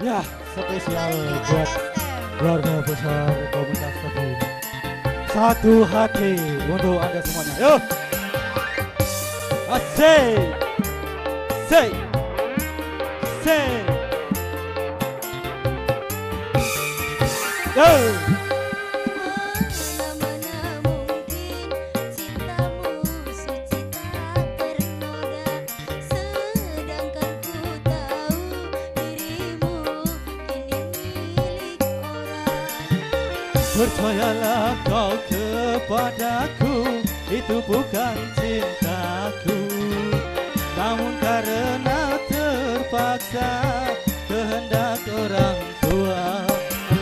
Ya, spesial buat keluarga besar komunitas tebu. Satu hati untuk Anda semuanya. Yuk. Asik. Say. Say. Yo. Percayalah kau kepadaku, itu bukan cintaku, namun karena terpaksa kehendak orang tua.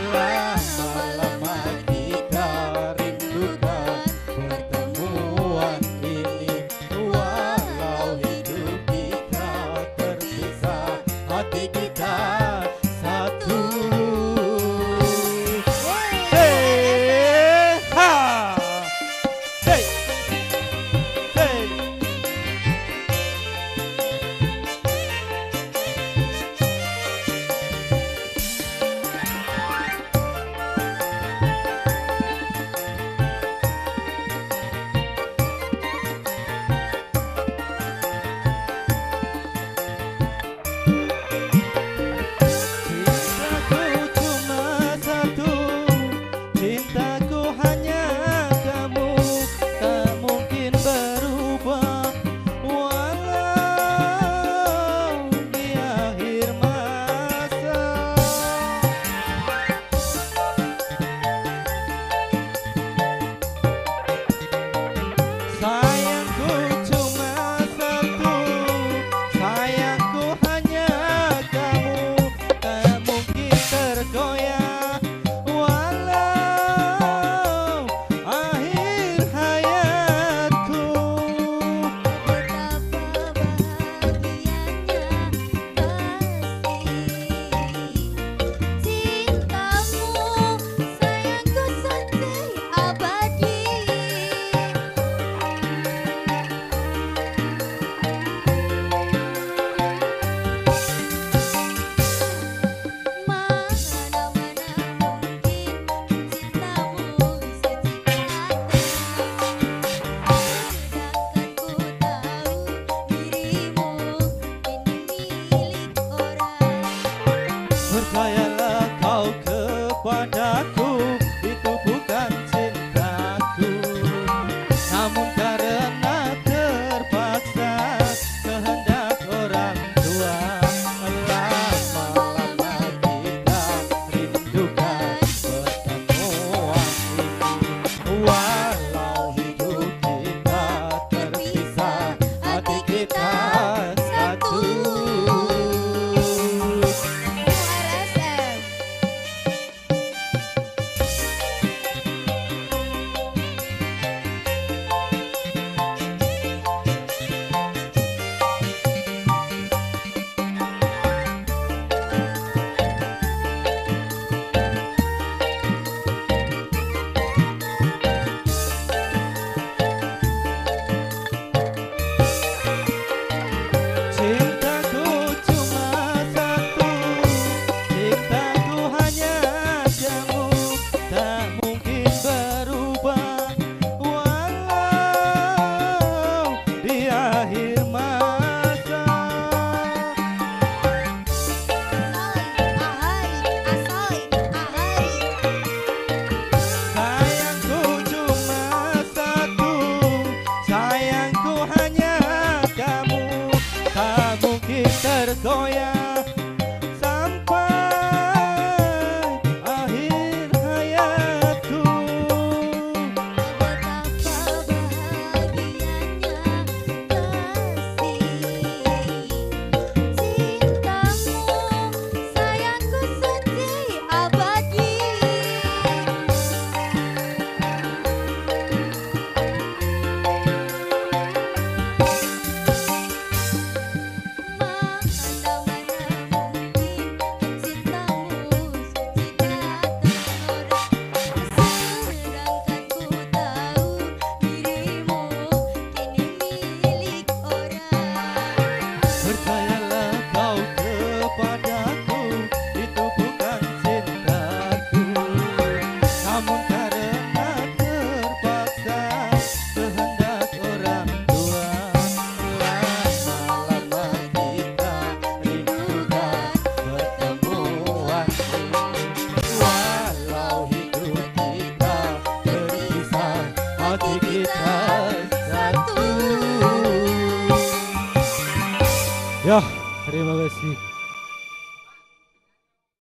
Lama-lama kita rindukan pertemuan ini, walau hidup kita terpisah, hati kita satu. Percayalah kau kepadaku, itu bukan cintaku, namun karena terpaksa kehendak orang tua. Lama-lama kita rindukan pertemuan ini, walau hidup kita terpisah, hati kita satu. Ya, terima kasih.